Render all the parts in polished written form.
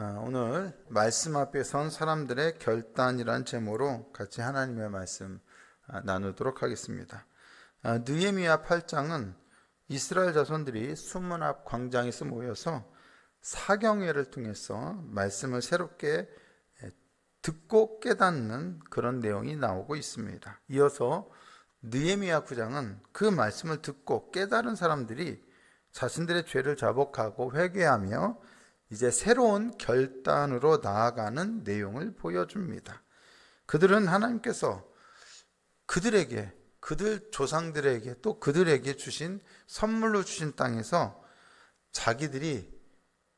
오늘 말씀 앞에 선 사람들의 결단이란 제목으로 같이 하나님의 말씀 나누도록 하겠습니다. 느헤미야 8장은 이스라엘 자손들이 수문 앞 광장에서 모여서 사경회를 통해서 말씀을 새롭게 듣고 깨닫는 그런 내용이 나오고 있습니다. 이어서 느헤미야 9장은 그 말씀을 듣고 깨달은 사람들이 자신들의 죄를 자복하고 회개하며 이제 새로운 결단으로 나아가는 내용을 보여줍니다. 그들은 하나님께서 그들에게, 그들 조상들에게 또 그들에게 주신 선물로 주신 땅에서 자기들이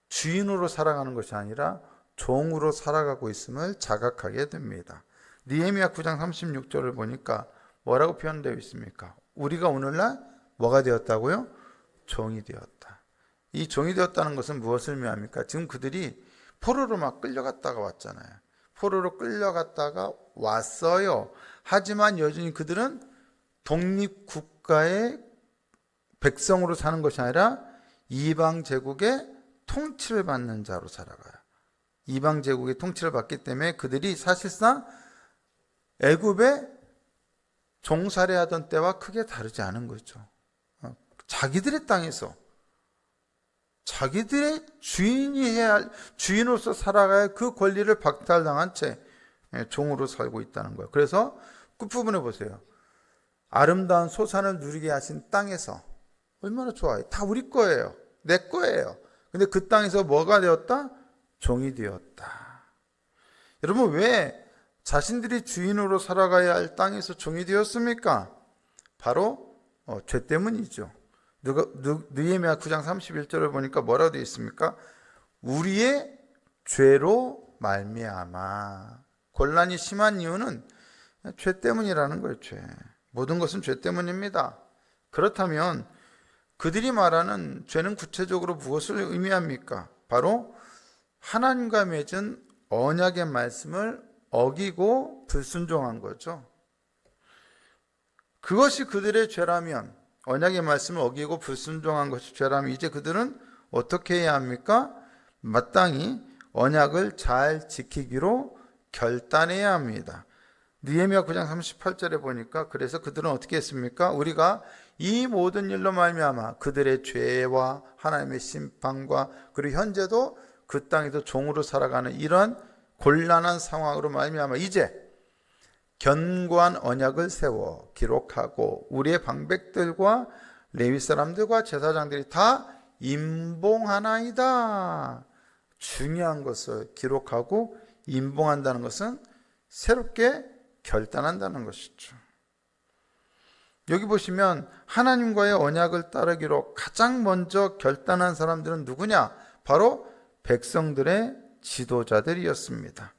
주인으로 살아가는 것이 아니라 종으로 살아가고 있음을 자각하게 됩니다. 느헤미야 9장 36절을 보니까 뭐라고 표현되어 있습니까? 우리가 오늘날 뭐가 되었다고요? 종이 되었다. 이 종이 되었다는 것은 무엇을 의미합니까? 지금 그들이 포로로 막 끌려갔다가 왔잖아요. 포로로 끌려갔다가 왔어요. 하지만 여전히 그들은 독립국가의 백성으로 사는 것이 아니라 이방 제국의 통치를 받는 자로 살아가요. 이방 제국의 통치를 받기 때문에 그들이 사실상 애굽에 종살이하던 때와 크게 다르지 않은 거죠. 자기들의 땅에서 자기들의 주인이 해야 할, 주인으로서 살아가야 할 그 권리를 박탈당한 채 종으로 살고 있다는 거예요. 그래서 끝부분에 보세요. 아름다운 소산을 누리게 하신 땅에서 얼마나 좋아요. 다 우리 거예요. 내 거예요. 근데 그 땅에서 뭐가 되었다? 종이 되었다. 여러분, 왜 자신들이 주인으로 살아가야 할 땅에서 종이 되었습니까? 바로 죄 때문이죠. 느헤미야 9장 31절을 보니까 뭐라고 되어 있습니까? 우리의 죄로 말미암아. 곤란이 심한 이유는 죄 때문이라는 거예요. 죄. 모든 것은 죄 때문입니다. 그렇다면 그들이 말하는 죄는 구체적으로 무엇을 의미합니까? 바로 하나님과 맺은 언약의 말씀을 어기고 불순종한 거죠. 그것이 그들의 죄라면, 언약의 말씀을 어기고 불순종한 것이 죄라면 이제 그들은 어떻게 해야 합니까? 마땅히 언약을 잘 지키기로 결단해야 합니다. 느헤미야 9장 38절에 보니까 그래서 그들은 어떻게 했습니까? 우리가 이 모든 일로 말미암아 그들의 죄와 하나님의 심판과 그리고 현재도 그 땅에서 종으로 살아가는 이런 곤란한 상황으로 말미암아 이제 견고한 언약을 세워 기록하고 우리의 방백들과 레위 사람들과 제사장들이 다 임봉하나이다. 중요한 것을 기록하고 임봉한다는 것은 새롭게 결단한다는 것이죠. 여기 보시면 하나님과의 언약을 따르기로 가장 먼저 결단한 사람들은 누구냐? 바로 백성들의 지도자들이었습니다.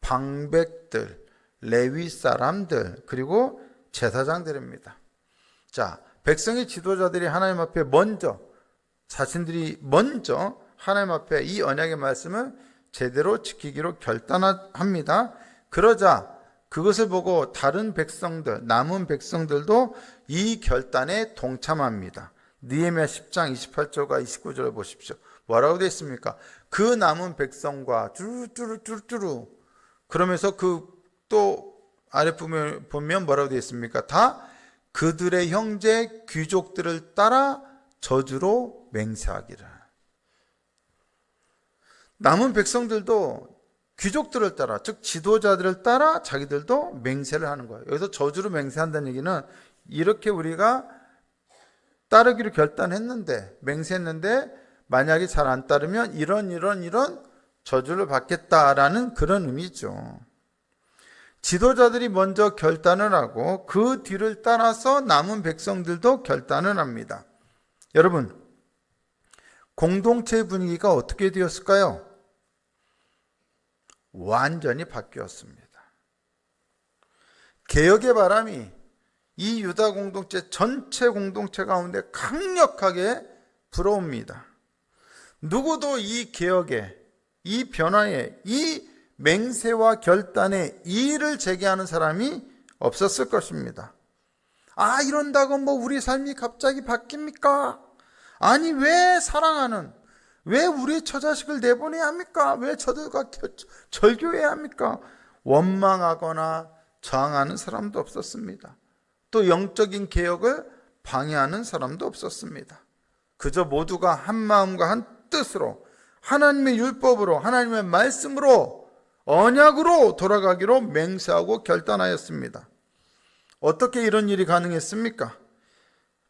방백들, 레위 사람들, 그리고 제사장들입니다. 자, 백성의 지도자들이 하나님 앞에 자신들이 먼저 하나님 앞에 이 언약의 말씀을 제대로 지키기로 결단합니다. 그러자 그것을 보고 다른 백성들, 남은 백성들도 이 결단에 동참합니다. 느헤미야 10장 28절과 29절을 보십시오. 뭐라고 되어 있습니까? 그 남은 백성과 쭈루쭈루 그러면서 또 아랫부분에 보면 뭐라고 되어 있습니까? 다 그들의 형제 귀족들을 따라 저주로 맹세하기를. 남은 백성들도 귀족들을 따라, 즉 지도자들을 따라 자기들도 맹세를 하는 거예요. 여기서 저주로 맹세한다는 얘기는 이렇게 우리가 따르기로 결단했는데, 맹세했는데 만약에 잘 안 따르면 이런 저주를 받겠다라는 그런 의미죠. 지도자들이 먼저 결단을 하고 그 뒤를 따라서 남은 백성들도 결단을 합니다. 여러분, 공동체 분위기가 어떻게 되었을까요? 완전히 바뀌었습니다. 개혁의 바람이 이 유다 공동체 전체 공동체 가운데 강력하게 불어옵니다. 누구도 이 개혁에, 이 변화에, 이 맹세와 결단에 이의를 제기하는 사람이 없었을 것입니다. 이런다고 우리 삶이 갑자기 바뀝니까? 아니, 왜 사랑하는, 왜 우리의 처자식을 내보내야 합니까? 왜 저들과 절교해야 합니까? 원망하거나 저항하는 사람도 없었습니다. 또 영적인 개혁을 방해하는 사람도 없었습니다. 그저 모두가 한 마음과 한 뜻으로 하나님의 율법으로, 하나님의 말씀으로, 언약으로 돌아가기로 맹세하고 결단하였습니다. 어떻게 이런 일이 가능했습니까?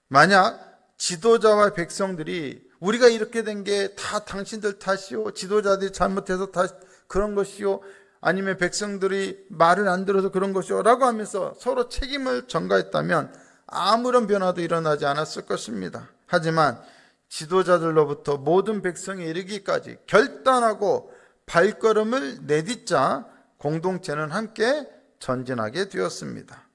만약 지도자와 백성들이 우리가 이렇게 된 게 다 당신들 탓이요, 지도자들이 잘못해서 다 그런 것이요, 아니면 백성들이 말을 안 들어서 그런 것이요 라고 하면서 서로 책임을 전가했다면 아무런 변화도 일어나지 않았을 것입니다. 하지만 지도자들로부터 모든 백성에 이르기까지 결단하고 발걸음을 내딛자 공동체는 함께 전진하게 되었습니다.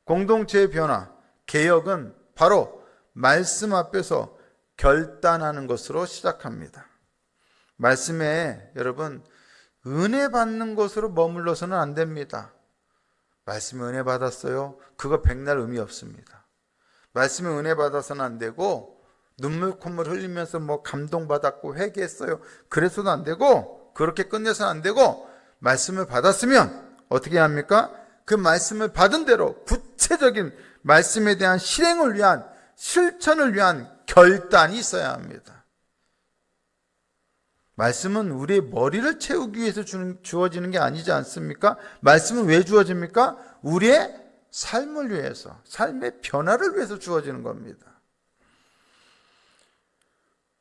공동체의 변화, 개혁은 바로 말씀 앞에서 결단하는 것으로 시작합니다. 말씀에 여러분, 은혜 받는 것으로 머물러서는 안 됩니다. 말씀에 은혜 받았어요? 그거 백날 의미 없습니다. 말씀에 은혜 받아서는 안 되고, 눈물 콧물 흘리면서 뭐 감동받았고 회개했어요, 그래서도 안 되고, 그렇게 끝내서는 안 되고, 말씀을 받았으면 어떻게 합니까? 그 말씀을 받은 대로 구체적인 말씀에 대한 실행을 위한, 실천을 위한 결단이 있어야 합니다. 말씀은 우리의 머리를 채우기 위해서 주어지는 게 아니지 않습니까? 말씀은 왜 주어집니까? 우리의 삶을 위해서, 삶의 변화를 위해서 주어지는 겁니다.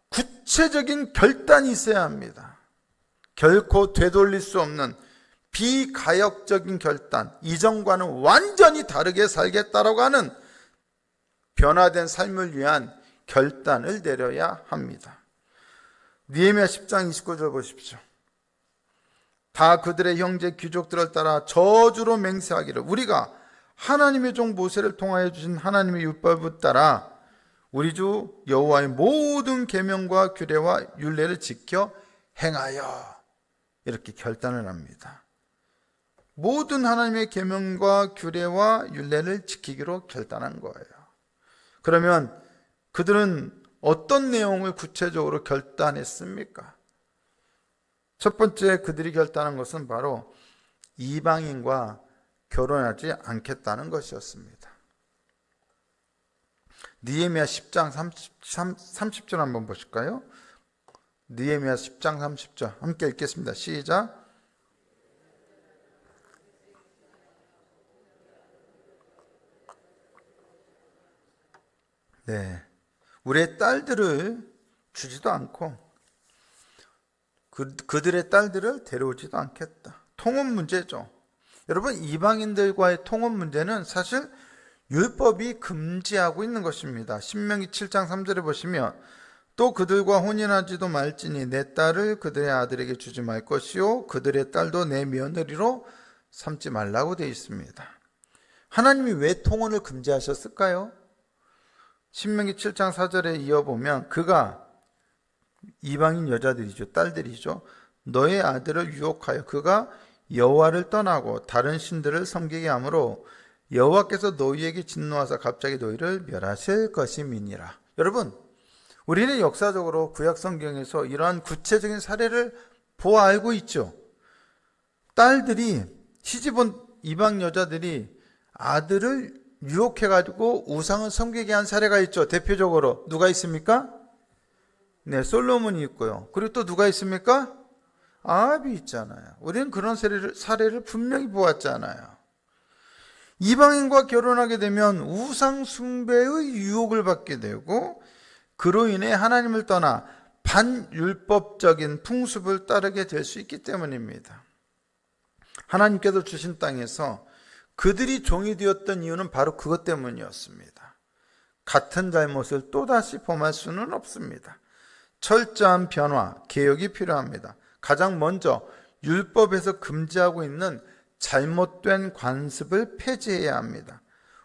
구체적인 결단이 있어야 합니다. 결코 되돌릴 수 없는 비가역적인 결단, 이전과는 완전히 다르게 살겠다라고 하는 변화된 삶을 위한 결단을 내려야 합니다. 느헤미야 10장 29절 보십시오. 다 그들의 형제 귀족들을 따라 저주로 맹세하기를, 우리가 하나님의 종 모세를 통하여 주신 하나님의 율법을 따라 우리 주 여호와의 모든 계명과 규례와 율례를 지켜 행하여, 이렇게 결단을 합니다. 모든 하나님의 계명과 규례와 율례를 지키기로 결단한 거예요. 그러면 그들은 어떤 내용을 구체적으로 결단했습니까? 첫 번째 그들이 결단한 것은 바로 이방인과 결혼하지 않겠다는 것이었습니다. 느헤미야 10장 30절 한번 보실까요? 느헤미야 10장 30절 함께 읽겠습니다. 시작. 네, 우리의 딸들을 주지도 않고 그들의 딸들을 데려오지도 않겠다. 통혼 문제죠. 여러분, 이방인들과의 통혼 문제는 사실 율법이 금지하고 있는 것입니다. 신명기 7장 3절에 보시면, 또 그들과 혼인하지도 말지니 내 딸을 그들의 아들에게 주지 말 것이요 그들의 딸도 내 며느리로 삼지 말라고 되어 있습니다. 하나님이 왜 통혼을 금지하셨을까요? 신명기 7장 4절에 이어보면, 그가 이방인 여자들이죠, 딸들이죠, 너의 아들을 유혹하여 그가 여호와를 떠나고 다른 신들을 섬기게 하므로 여호와께서 너희에게 진노하사 갑자기 너희를 멸하실 것임이니라. 여러분, 우리는 역사적으로 구약 성경에서 이러한 구체적인 사례를 보아 알고 있죠. 딸들이, 시집온 이방 여자들이 아들을 유혹해가지고 우상을 섬기게 한 사례가 있죠. 대표적으로 누가 있습니까? 네, 솔로몬이 있고요. 그리고 또 누가 있습니까? 아합이 있잖아요. 우리는 그런 사례를 분명히 보았잖아요. 이방인과 결혼하게 되면 우상 숭배의 유혹을 받게 되고, 그로 인해 하나님을 떠나 반율법적인 풍습을 따르게 될 수 있기 때문입니다. 하나님께서 주신 땅에서 그들이 종이 되었던 이유는 바로 그것 때문이었습니다. 같은 잘못을 또다시 범할 수는 없습니다. 철저한 변화, 개혁이 필요합니다. 가장 먼저 율법에서 금지하고 있는 잘못된 관습을 폐지해야 합니다.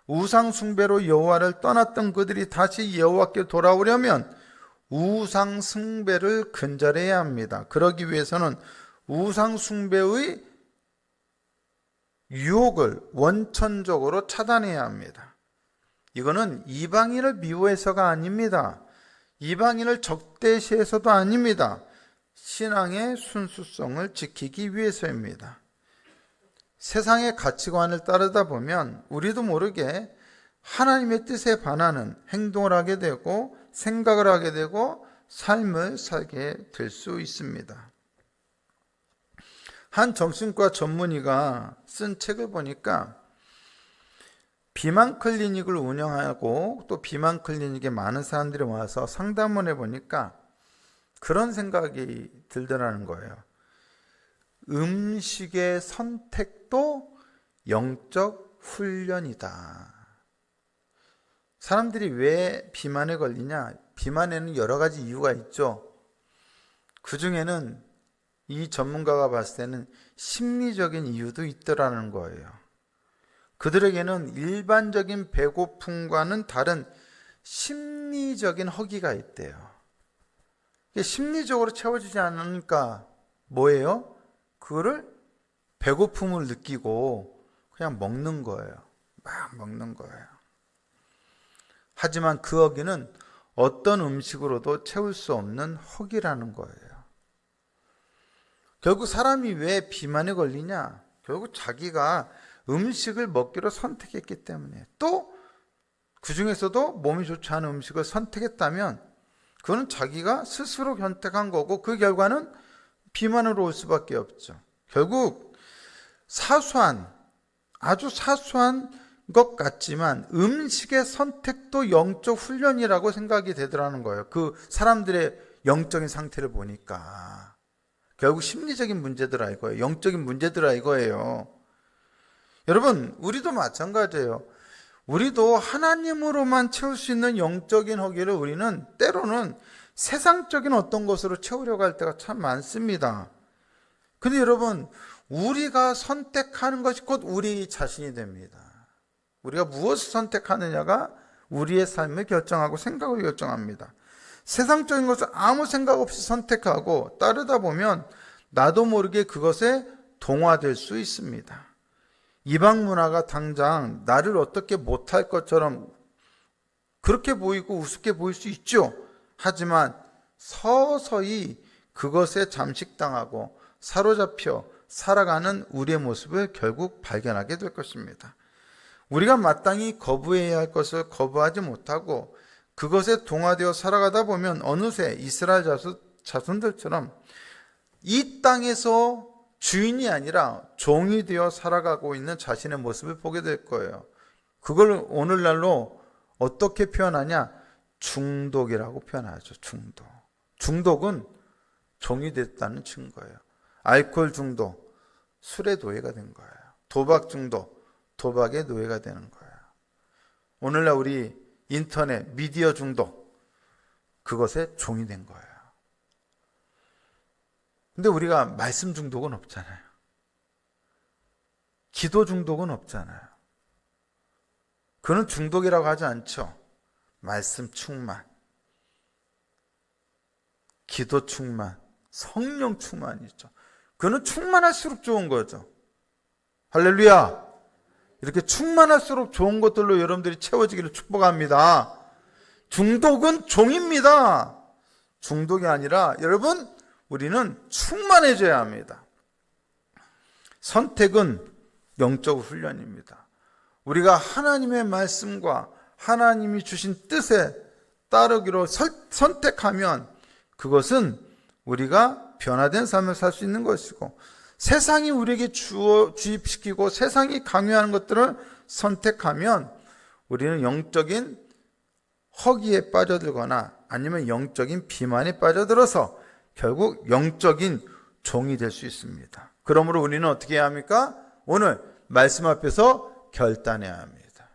우상 숭배로 여호와를 떠났던 그들이 다시 여호와께 돌아오려면 우상 숭배를 근절해야 합니다. 그러기 위해서는 우상 숭배의 유혹을 원천적으로 차단해야 합니다. 이거는 이방인을 미워해서가 아닙니다. 이방인을 적대시해서도 아닙니다. 신앙의 순수성을 지키기 위해서입니다. 세상의 가치관을 따르다 보면 우리도 모르게 하나님의 뜻에 반하는 행동을 하게 되고 생각을 하게 되고 삶을 살게 될 수 있습니다. 한 정신과 전문의가 쓴 책을 보니까 비만 클리닉을 운영하고 또 비만 클리닉에 많은 사람들이 와서 상담을 해보니까 그런 생각이 들더라는 거예요. 음식의 선택도 영적 훈련이다. 사람들이 왜 비만에 걸리냐? 비만에는 여러 가지 이유가 있죠. 그 중에는 이 전문가가 봤을 때는 심리적인 이유도 있더라는 거예요. 그들에게는 일반적인 배고픔과는 다른 심리적인 허기가 있대요. 심리적으로 채워지지 않으니까 뭐예요? 그거를 배고픔을 느끼고 그냥 먹는 거예요. 막 먹는 거예요. 하지만 그 허기는 어떤 음식으로도 채울 수 없는 허기라는 거예요. 결국 사람이 왜 비만에 걸리냐? 결국 자기가 음식을 먹기로 선택했기 때문에, 또 그 중에서도 몸이 좋지 않은 음식을 선택했다면 그거는 자기가 스스로 선택한 거고 그 결과는 비만으로 올 수밖에 없죠. 결국 아주 사소한 것 같지만 음식의 선택도 영적 훈련이라고 생각이 되더라는 거예요. 그 사람들의 영적인 상태를 보니까 결국 심리적인 문제들아 이거예요. 영적인 문제들아 이거예요. 여러분, 우리도 마찬가지예요. 우리도 하나님으로만 채울 수 있는 영적인 허기를 우리는 때로는 세상적인 어떤 것으로 채우려고 할 때가 참 많습니다. 근데 여러분, 우리가 선택하는 것이 곧 우리 자신이 됩니다. 우리가 무엇을 선택하느냐가 우리의 삶을 결정하고 생각을 결정합니다. 세상적인 것을 아무 생각 없이 선택하고 따르다 보면 나도 모르게 그것에 동화될 수 있습니다. 이방 문화가 당장 나를 어떻게 못할 것처럼 그렇게 보이고 우습게 보일 수 있죠. 하지만 서서히 그것에 잠식당하고 사로잡혀 살아가는 우리의 모습을 결국 발견하게 될 것입니다. 우리가 마땅히 거부해야 할 것을 거부하지 못하고 그것에 동화되어 살아가다 보면 어느새 이스라엘 자손들처럼 이 땅에서 주인이 아니라 종이 되어 살아가고 있는 자신의 모습을 보게 될 거예요. 그걸 오늘날로 어떻게 표현하냐? 중독이라고 표현하죠. 중독은 종이 됐다는 증거예요. 알코올 중독, 술의 노예가 된 거예요. 도박 중독, 도박의 노예가 되는 거예요. 오늘날 우리 인터넷, 미디어 중독, 그것에 종이 된 거예요. 근데 우리가 말씀 중독은 없잖아요. 기도 중독은 없잖아요. 그는 중독이라고 하지 않죠. 말씀 충만, 기도 충만, 성령 충만이죠. 그는 충만할수록 좋은 거죠. 할렐루야! 이렇게 충만할수록 좋은 것들로 여러분들이 채워지기를 축복합니다. 중독은 종입니다. 중독이 아니라 여러분, 우리는 충만해져야 합니다. 선택은 영적 훈련입니다. 우리가 하나님의 말씀과 하나님이 주신 뜻에 따르기로 선택하면 그것은 우리가 변화된 삶을 살 수 있는 것이고, 세상이 우리에게 주입시키고 세상이 강요하는 것들을 선택하면 우리는 영적인 허기에 빠져들거나 아니면 영적인 비만에 빠져들어서 결국 영적인 종이 될 수 있습니다. 그러므로 우리는 어떻게 해야 합니까? 오늘 말씀 앞에서 결단해야 합니다.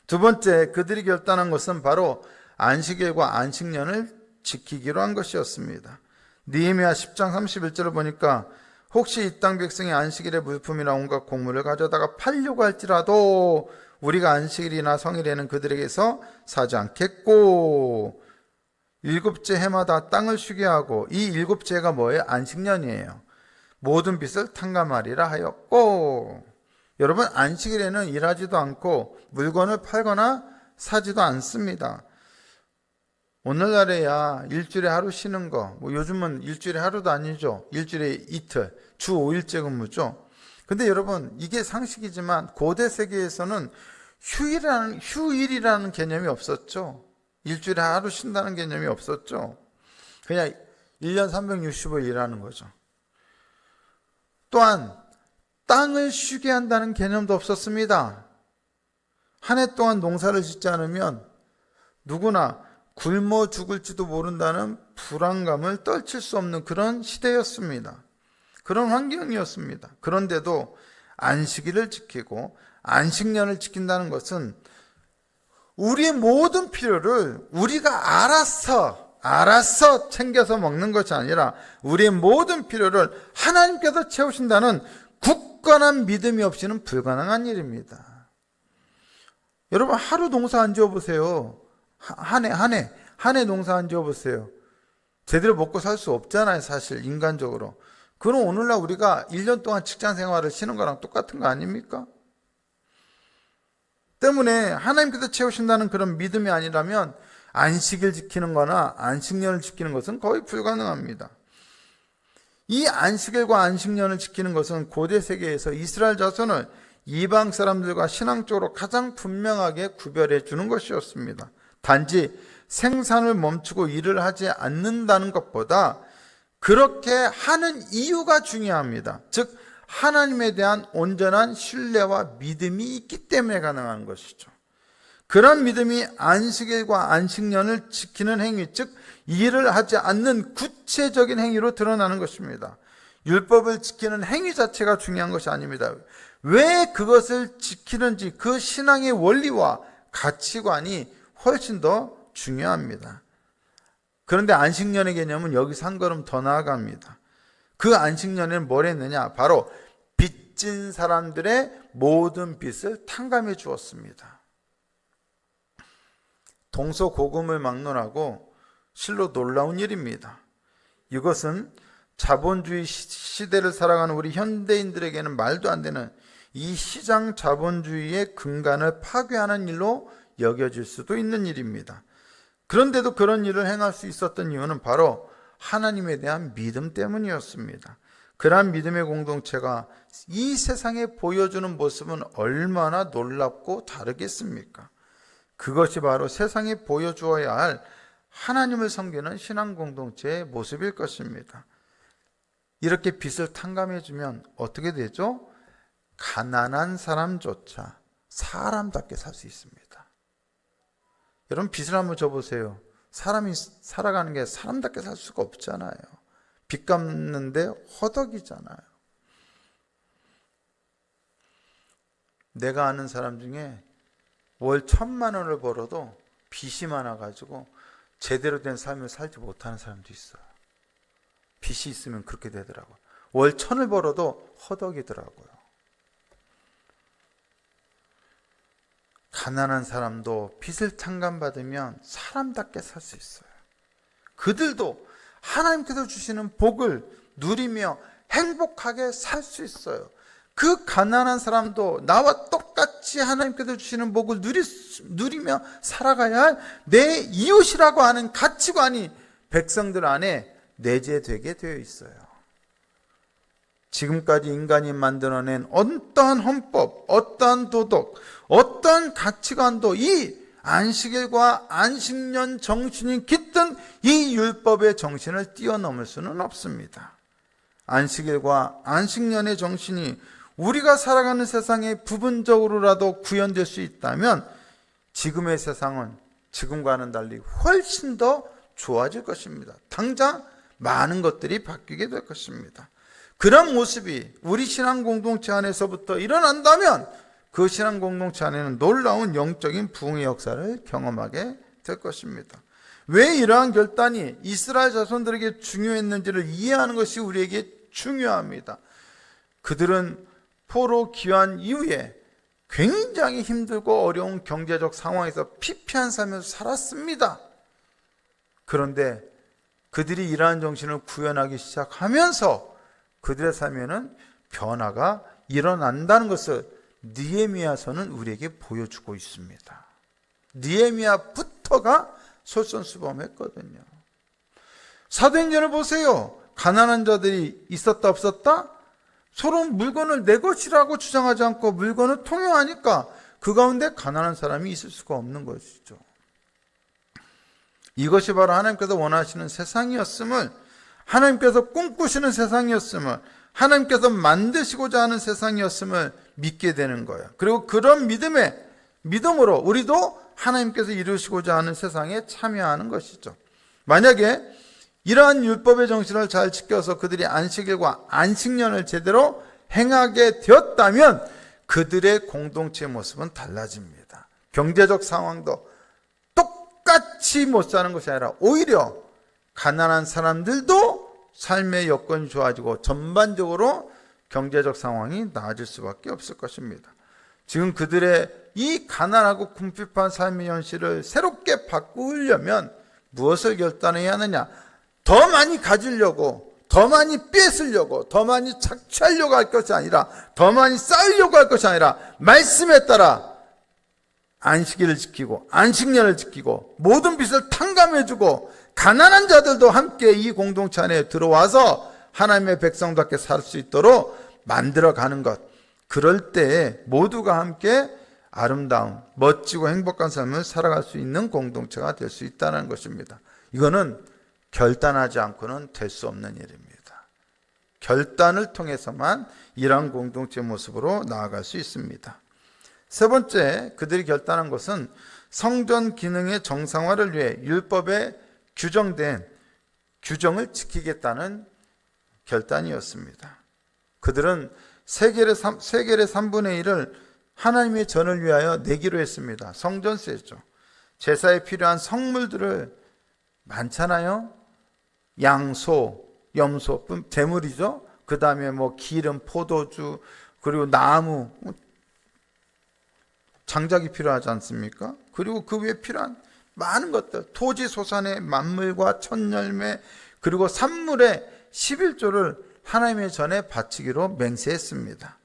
두 번째, 그들이 결단한 것은 바로 안식일과 안식년을 지키기로 한 것이었습니다. 느헤미야 10장 31절을 보니까 혹시 이 땅 백성이 안식일에 물품이나 온갖 곡물을 가져다가 팔려고 할지라도 우리가 안식일이나 성일에는 그들에게서 사지 않겠고, 일곱째 해마다 땅을 쉬게 하고, 이 일곱째 해가 뭐예요? 안식년이에요. 모든 빚을 탕감하리라 하였고, 여러분, 안식일에는 일하지도 않고 물건을 팔거나 사지도 않습니다. 오늘날에야 일주일에 하루 쉬는 거, 뭐 요즘은 일주일에 하루도 아니죠. 일주일에 이틀, 주 5일제 근무죠. 근데 여러분, 이게 상식이지만 고대 세계에서는 휴일이라는 개념이 없었죠. 일주일에 하루 쉰다는 개념이 없었죠. 그냥 1년 365일 일하는 거죠. 또한 땅을 쉬게 한다는 개념도 없었습니다. 한 해 동안 농사를 짓지 않으면 누구나 굶어 죽을지도 모른다는 불안감을 떨칠 수 없는 그런 시대였습니다. 그런 환경이었습니다. 그런데도 안식일을 지키고 안식년을 지킨다는 것은 우리의 모든 필요를 우리가 알아서 챙겨서 먹는 것이 아니라 우리의 모든 필요를 하나님께서 채우신다는 굳건한 믿음이 없이는 불가능한 일입니다. 여러분, 하루 농사 안 지어보세요. 한 해 농사 안 지어보세요. 제대로 먹고 살 수 없잖아요, 사실 인간적으로. 그럼 오늘날 우리가 1년 동안 직장 생활을 쉬는 거랑 똑같은 거 아닙니까? 때문에 하나님께서 채우신다는 그런 믿음이 아니라면 안식일 지키는 거나 안식년을 지키는 것은 거의 불가능합니다. 이 안식일과 안식년을 지키는 것은 고대 세계에서 이스라엘 자손을 이방 사람들과 신앙적으로 가장 분명하게 구별해 주는 것이었습니다. 단지 생산을 멈추고 일을 하지 않는다는 것보다 그렇게 하는 이유가 중요합니다. 즉 하나님에 대한 온전한 신뢰와 믿음이 있기 때문에 가능한 것이죠. 그런 믿음이 안식일과 안식년을 지키는 행위, 즉 일을 하지 않는 구체적인 행위로 드러나는 것입니다. 율법을 지키는 행위 자체가 중요한 것이 아닙니다. 왜 그것을 지키는지 그 신앙의 원리와 가치관이 훨씬 더 중요합니다. 그런데 안식년의 개념은 여기서 한 걸음 더 나아갑니다. 그 안식년에는 뭘 했느냐? 바로 빚진 사람들의 모든 빚을 탕감해 주었습니다. 동서고금을 막론하고 실로 놀라운 일입니다. 이것은 자본주의 시대를 살아가는 우리 현대인들에게는 말도 안 되는 이 시장 자본주의의 근간을 파괴하는 일로 여겨질 수도 있는 일입니다. 그런데도 그런 일을 행할 수 있었던 이유는 바로 하나님에 대한 믿음 때문이었습니다. 그러한 믿음의 공동체가 이 세상에 보여주는 모습은 얼마나 놀랍고 다르겠습니까? 그것이 바로 세상에 보여주어야 할 하나님을 섬기는 신앙 공동체의 모습일 것입니다. 이렇게 빚을 탕감해주면 어떻게 되죠? 가난한 사람조차 사람답게 살 수 있습니다. 여러분, 빚을 한번 져보세요. 사람이 살아가는 게 사람답게 살 수가 없잖아요. 빚 갚는데 허덕이잖아요. 내가 아는 사람 중에 월 1,000만 원을 벌어도 빚이 많아가지고 제대로 된 삶을 살지 못하는 사람도 있어요. 빚이 있으면 그렇게 되더라고요. 월 1,000을 벌어도 허덕이더라고요. 가난한 사람도 빚을 탕감받으면 사람답게 살 수 있어요. 그들도 하나님께서 주시는 복을 누리며 행복하게 살 수 있어요. 그 가난한 사람도 나와 똑같이 하나님께서 주시는 복을 누리며 살아가야 할 내 이웃이라고 하는 가치관이 백성들 안에 내재되게 되어 있어요. 지금까지 인간이 만들어낸 어떠한 헌법, 어떠한 도덕, 어떠한 가치관도 이 안식일과 안식년 정신이 깃든 이 율법의 정신을 뛰어넘을 수는 없습니다. 안식일과 안식년의 정신이 우리가 살아가는 세상에 부분적으로라도 구현될 수 있다면 지금의 세상은 지금과는 달리 훨씬 더 좋아질 것입니다. 당장 많은 것들이 바뀌게 될 것입니다. 그런 모습이 우리 신앙 공동체 안에서부터 일어난다면 그 신앙 공동체 안에는 놀라운 영적인 부흥의 역사를 경험하게 될 것입니다. 왜 이러한 결단이 이스라엘 자손들에게 중요했는지를 이해하는 것이 우리에게 중요합니다. 그들은 포로 귀환 이후에 굉장히 힘들고 어려운 경제적 상황에서 피폐한 삶을 살았습니다. 그런데 그들이 이러한 정신을 구현하기 시작하면서 그들의 삶에는 변화가 일어난다는 것을 느헤미야서는 우리에게 보여주고 있습니다. 느헤미야부터가 솔선수범했거든요. 사도행전을 보세요. 가난한 자들이 있었다 없었다? 서로 물건을 내 것이라고 주장하지 않고 물건을 통용하니까 그 가운데 가난한 사람이 있을 수가 없는 것이죠. 이것이 바로 하나님께서 원하시는 세상이었음을, 하나님께서 꿈꾸시는 세상이었음을, 하나님께서 만드시고자 하는 세상이었음을 믿게 되는 거예요. 그리고 그런 믿음으로 우리도 하나님께서 이루시고자 하는 세상에 참여하는 것이죠. 만약에 이러한 율법의 정신을 잘 지켜서 그들이 안식일과 안식년을 제대로 행하게 되었다면 그들의 공동체의 모습은 달라집니다. 경제적 상황도 똑같이 못 사는 것이 아니라 오히려 가난한 사람들도 삶의 여건이 좋아지고 전반적으로 경제적 상황이 나아질 수밖에 없을 것입니다. 지금 그들의 이 가난하고 궁핍한 삶의 현실을 새롭게 바꾸려면 무엇을 결단해야 하느냐? 더 많이 가지려고, 더 많이 뺏으려고, 더 많이 착취하려고 할 것이 아니라, 더 많이 쌓으려고 할 것이 아니라 말씀에 따라 안식일을 지키고 안식년을 지키고 모든 빚을 탕감해주고 가난한 자들도 함께 이 공동체 안에 들어와서 하나님의 백성답게 살 수 있도록 만들어가는 것. 그럴 때 모두가 함께 아름다운, 멋지고 행복한 삶을 살아갈 수 있는 공동체가 될 수 있다는 것입니다. 이거는 결단하지 않고는 될 수 없는 일입니다. 결단을 통해서만 이러한 공동체 모습으로 나아갈 수 있습니다. 세 번째, 그들이 결단한 것은 성전 기능의 정상화를 위해 율법에 규정된 규정을 지키겠다는 결단이었습니다. 그들은 세겔의 3분의 1을 하나님의 전을 위하여 내기로 했습니다. 성전세죠. 제사에 필요한 성물들을 많잖아요. 양소, 염소, 제물이죠. 그 다음에 기름, 포도주, 그리고 나무, 장작이 필요하지 않습니까? 그리고 그 위에 필요한 많은 것들, 토지 소산의 만물과 천열매, 그리고 산물의 11조를 하나님의 전에 바치기로 맹세했습니다.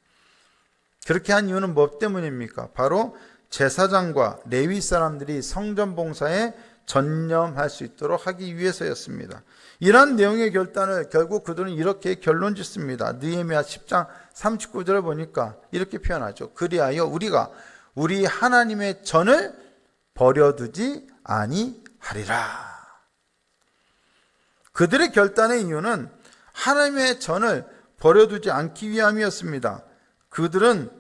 그렇게 한 이유는 뭐 때문입니까? 바로 제사장과 레위 사람들이 성전 봉사에 전념할 수 있도록 하기 위해서였습니다. 이러한 내용의 결단을 결국 그들은 이렇게 결론 짓습니다. 느헤미야 10장 39절을 보니까 이렇게 표현하죠. 그리하여 우리가 우리 하나님의 전을 버려두지 아니하리라. 그들의 결단의 이유는 하나님의 전을 버려두지 않기 위함이었습니다. 그들은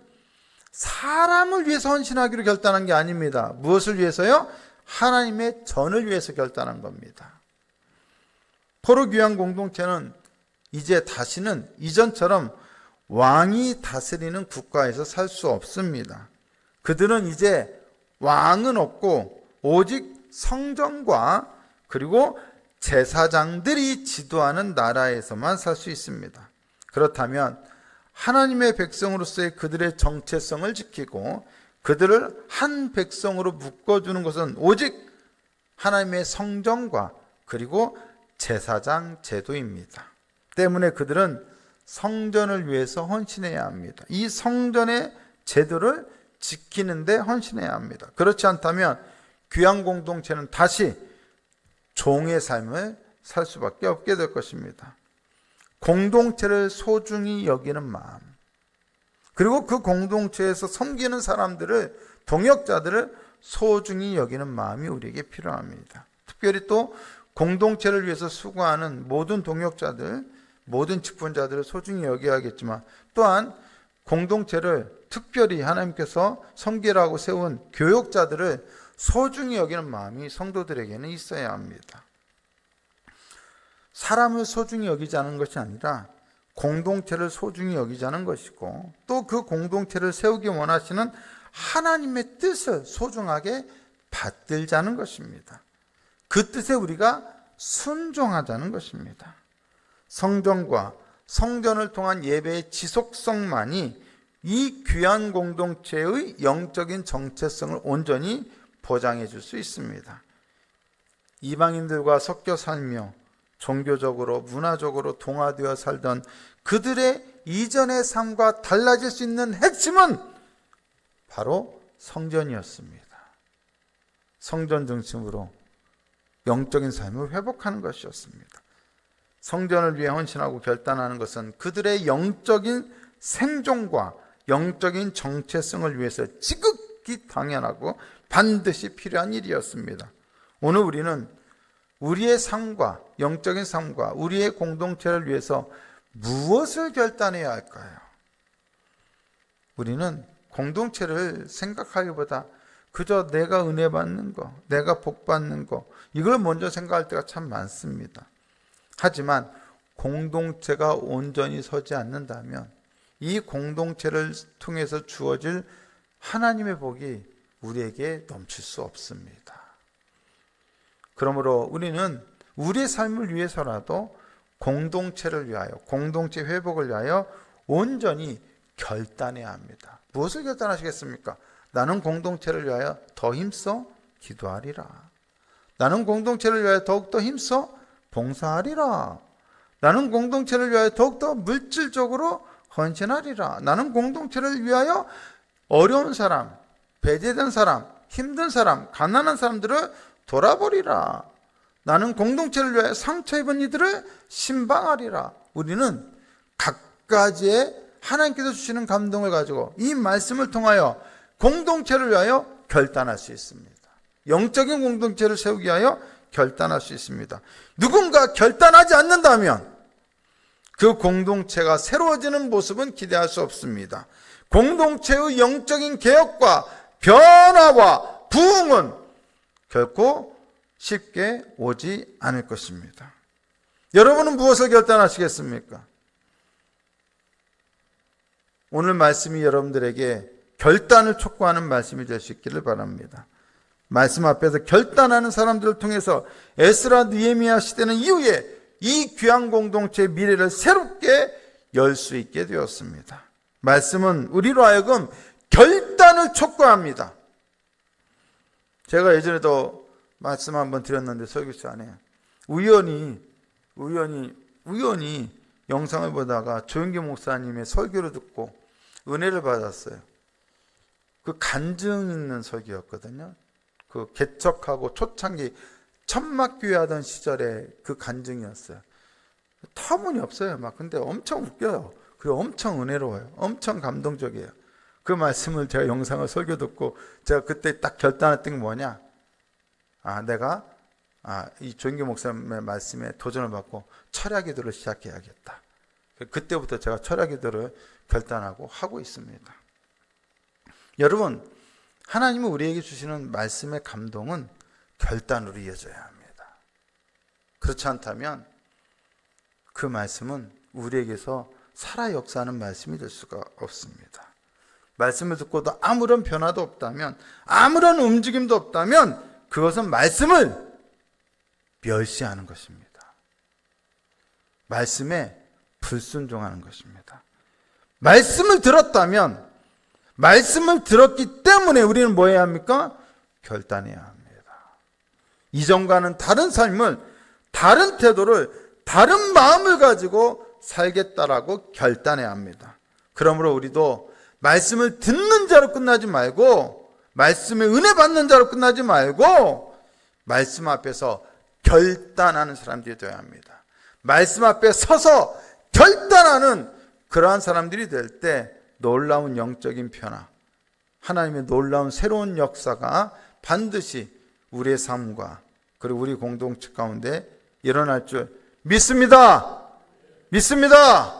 사람을 위해서 헌신하기로 결단한 게 아닙니다. 무엇을 위해서요? 하나님의 전을 위해서 결단한 겁니다. 포로 귀환 공동체는 이제 다시는 이전처럼 왕이 다스리는 국가에서 살 수 없습니다. 그들은 이제 왕은 없고 오직 성전과 그리고 제사장들이 지도하는 나라에서만 살 수 있습니다. 그렇다면 하나님의 백성으로서의 그들의 정체성을 지키고 그들을 한 백성으로 묶어주는 것은 오직 하나님의 성전과 그리고 제사장 제도입니다. 때문에 그들은 성전을 위해서 헌신해야 합니다. 이 성전의 제도를 지키는데 헌신해야 합니다. 그렇지 않다면 귀한 공동체는 다시 종의 삶을 살 수밖에 없게 될 것입니다. 공동체를 소중히 여기는 마음, 그리고 그 공동체에서 섬기는 사람들을, 동역자들을 소중히 여기는 마음이 우리에게 필요합니다. 특별히 또 공동체를 위해서 수고하는 모든 동역자들, 모든 직분자들을 소중히 여겨야겠지만 또한 공동체를 특별히 하나님께서 섬기라고 세운 교역자들을 소중히 여기는 마음이 성도들에게는 있어야 합니다. 사람을 소중히 여기지 않은 것이 아니라 공동체를 소중히 여기자는 것이고 또 그 공동체를 세우기 원하시는 하나님의 뜻을 소중하게 받들자는 것입니다. 그 뜻에 우리가 순종하자는 것입니다. 성전과 성전을 통한 예배의 지속성만이 이 귀한 공동체의 영적인 정체성을 온전히 보장해 줄 수 있습니다. 이방인들과 섞여 살며 종교적으로 문화적으로 동화되어 살던 그들의 이전의 삶과 달라질 수 있는 핵심은 바로 성전이었습니다. 성전 중심으로 영적인 삶을 회복하는 것이었습니다. 성전을 위해 헌신하고 결단하는 것은 그들의 영적인 생존과 영적인 정체성을 위해서 지극히 당연하고 반드시 필요한 일이었습니다. 오늘 우리는 우리의 삶과 영적인 삶과 우리의 공동체를 위해서 무엇을 결단해야 할까요? 우리는 공동체를 생각하기보다 그저 내가 은혜 받는 거, 내가 복 받는 거, 이걸 먼저 생각할 때가 참 많습니다. 하지만 공동체가 온전히 서지 않는다면 이 공동체를 통해서 주어질 하나님의 복이 우리에게 넘칠 수 없습니다. 그러므로 우리는 우리의 삶을 위해서라도 공동체를 위하여, 공동체 회복을 위하여 온전히 결단해야 합니다. 무엇을 결단하시겠습니까? 나는 공동체를 위하여 더 힘써 기도하리라. 나는 공동체를 위하여 더욱더 힘써 봉사하리라. 나는 공동체를 위하여 더욱더 물질적으로 헌신하리라. 나는 공동체를 위하여 어려운 사람, 배제된 사람, 힘든 사람, 가난한 사람들을 돌아보리라. 나는 공동체를 위하여 상처 입은 이들을 신방하리라. 우리는 각가지의 하나님께서 주시는 감동을 가지고 이 말씀을 통하여 공동체를 위하여 결단할 수 있습니다. 영적인 공동체를 세우기 위하여 결단할 수 있습니다. 누군가 결단하지 않는다면 그 공동체가 새로워지는 모습은 기대할 수 없습니다. 공동체의 영적인 개혁과 변화와 부흥은 결코 쉽게 오지 않을 것입니다. 여러분은 무엇을 결단하시겠습니까? 오늘 말씀이 여러분들에게 결단을 촉구하는 말씀이 될 수 있기를 바랍니다. 말씀 앞에서 결단하는 사람들을 통해서 에스라 느헤미야 시대는 이후에 이 귀한 공동체의 미래를 새롭게 열 수 있게 되었습니다. 말씀은 우리로 하여금 결단을 촉구합니다. 제가 예전에도 말씀 한번 드렸는데 설교 시간에 우연히 영상을 보다가 조영기 목사님의 설교를 듣고 은혜를 받았어요. 그 간증 있는 설교였거든요. 그 개척하고 초창기 천막교회 하던 시절에 그 간증이었어요. 터무니없어요. 막 근데 엄청 웃겨요. 그리고 엄청 은혜로워요. 엄청 감동적이에요. 그 말씀을 제가 영상을 설교 듣고 제가 그때 딱 결단했던 게 뭐냐? 내가 이 조영기 목사님의 말씀에 도전을 받고 철야 기도를 시작해야겠다. 그때부터 제가 철야 기도를 결단하고 하고 있습니다. 여러분, 하나님은 우리에게 주시는 말씀의 감동은 결단으로 이어져야 합니다. 그렇지 않다면 그 말씀은 우리에게서 살아 역사하는 말씀이 될 수가 없습니다. 말씀을 듣고도 아무런 변화도 없다면, 아무런 움직임도 없다면 그것은 말씀을 멸시하는 것입니다. 말씀에 불순종하는 것입니다. 말씀을 들었다면, 말씀을 들었기 때문에 우리는 뭐 해야 합니까? 결단해야 합니다. 이전과는 다른 삶을, 다른 태도를, 다른 마음을 가지고 살겠다라고 결단해야 합니다. 그러므로 우리도 말씀을 듣는 자로 끝나지 말고, 말씀에 은혜 받는 자로 끝나지 말고, 말씀 앞에서 결단하는 사람들이 되어야 합니다. 말씀 앞에 서서 결단하는 그러한 사람들이 될 때 놀라운 영적인 변화, 하나님의 놀라운 새로운 역사가 반드시 우리의 삶과 그리고 우리 공동체 가운데 일어날 줄 믿습니다. 믿습니다.